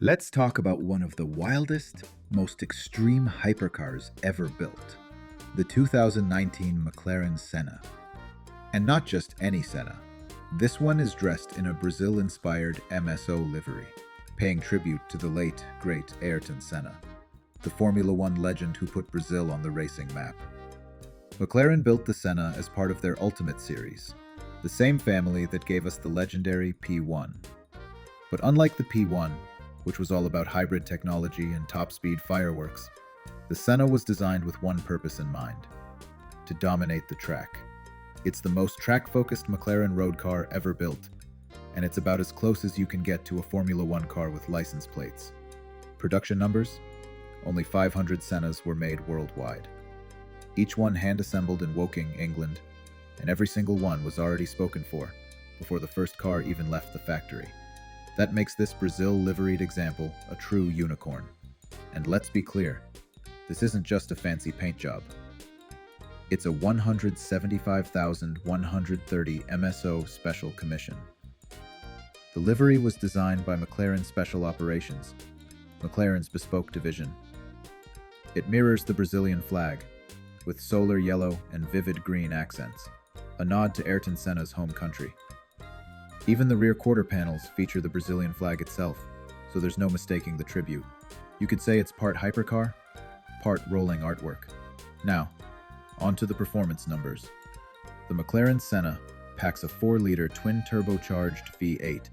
Let's talk about one of the wildest, most extreme hypercars ever built, the 2019 McLaren Senna. And not just any Senna. This one is dressed in a Brazil-inspired MSO livery, paying tribute to the late, great Ayrton Senna, the Formula One legend who put Brazil on the racing map. McLaren built the Senna as part of their Ultimate series, the same family that gave us the legendary P1. But unlike the P1, which was all about hybrid technology and top-speed fireworks, the Senna was designed with one purpose in mind: to dominate the track. It's the most track-focused McLaren road car ever built, and it's about as close as you can get to a Formula One car with license plates. Production numbers? Only 500 Sennas were made worldwide. Each one hand-assembled in Woking, England, and every single one was already spoken for before the first car even left the factory. That makes this Brazil-liveried example a true unicorn. And let's be clear, this isn't just a fancy paint job. It's a 175,130 MSO special commission. The livery was designed by McLaren Special Operations, McLaren's bespoke division. It mirrors the Brazilian flag, with solar yellow and vivid green accents, a nod to Ayrton Senna's home country. Even the rear quarter panels feature the Brazilian flag itself, so there's no mistaking the tribute. You could say it's part hypercar, part rolling artwork. Now, on to the performance numbers. The McLaren Senna packs a 4-liter twin turbocharged V8,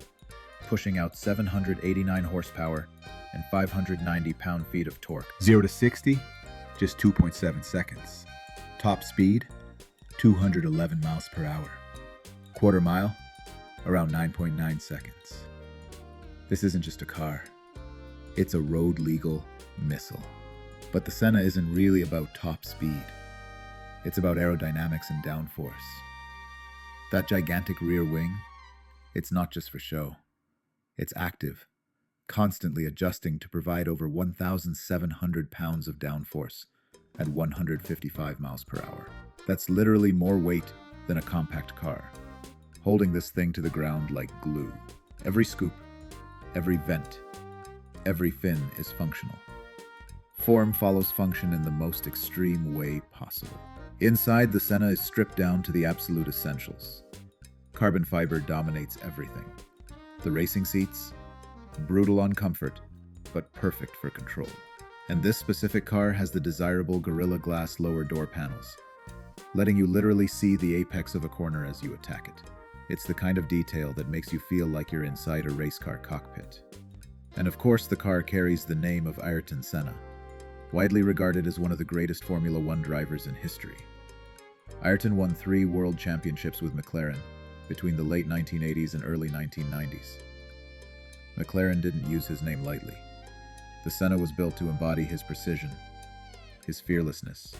pushing out 789 horsepower and 590 pound-feet of torque. 0 to 60, just 2.7 seconds. Top speed, 211 miles per hour. Quarter mile, around 9.9 seconds. This isn't just a car. It's a road-legal missile. But the Senna isn't really about top speed. It's about aerodynamics and downforce. That gigantic rear wing, it's not just for show. It's active, constantly adjusting to provide over 1,700 pounds of downforce at 155 miles per hour. That's literally more weight than a compact car, holding this thing to the ground like glue. Every scoop, every vent, every fin is functional. Form follows function in the most extreme way possible. Inside, the Senna is stripped down to the absolute essentials. Carbon fiber dominates everything. The racing seats, brutal on comfort, but perfect for control. And this specific car has the desirable Gorilla Glass lower door panels, letting you literally see the apex of a corner as you attack it. It's the kind of detail that makes you feel like you're inside a race car cockpit. And of course, the car carries the name of Ayrton Senna, widely regarded as one of the greatest Formula One drivers in history. Ayrton won 3 world championships with McLaren between the late 1980s and early 1990s. McLaren didn't use his name lightly. The Senna was built to embody his precision, his fearlessness,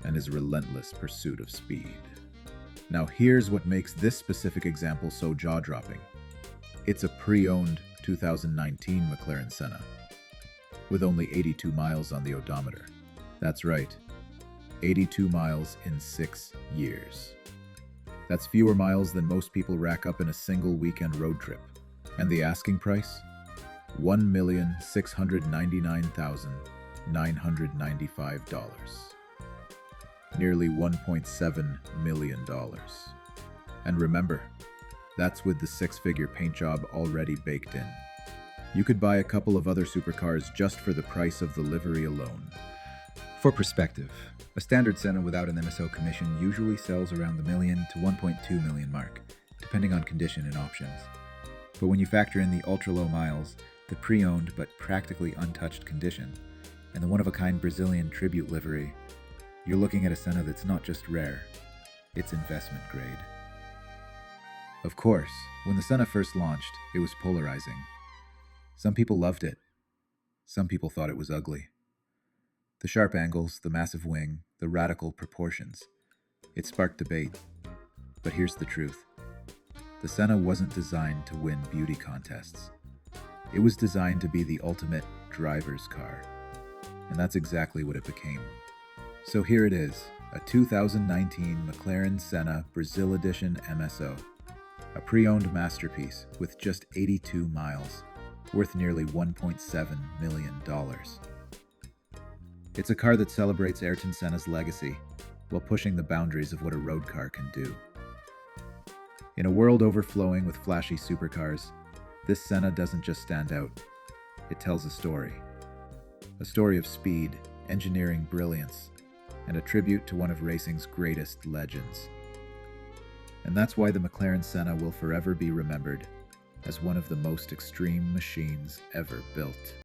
and his relentless pursuit of speed. Now here's what makes this specific example so jaw-dropping. It's a pre-owned 2019 McLaren Senna, with only 82 miles on the odometer. That's right, 82 miles in 6 years. That's fewer miles than most people rack up in a single weekend road trip. And the asking price? $1,699,995. Nearly $1.7 million. And remember, that's with the 6-figure paint job already baked in. You could buy a couple of other supercars just for the price of the livery alone. For perspective, a standard Senna without an MSO commission usually sells around the million to 1.2 million mark, depending on condition and options. But when you factor in the ultra-low miles, the pre-owned but practically untouched condition, and the one-of-a-kind Brazilian tribute livery, you're looking at a Senna that's not just rare, it's investment grade. Of course, when the Senna first launched, it was polarizing. Some people loved it. Some people thought it was ugly. The sharp angles, the massive wing, the radical proportions. It sparked debate. But here's the truth. The Senna wasn't designed to win beauty contests. It was designed to be the ultimate driver's car. And that's exactly what it became. So here it is, a 2019 McLaren Senna Brazil Edition MSO. A pre-owned masterpiece with just 82 miles, worth nearly $1.7 million. It's a car that celebrates Ayrton Senna's legacy while pushing the boundaries of what a road car can do. In a world overflowing with flashy supercars, this Senna doesn't just stand out. It tells a story. A story of speed, engineering brilliance, and a tribute to one of racing's greatest legends. And that's why the McLaren Senna will forever be remembered as one of the most extreme machines ever built.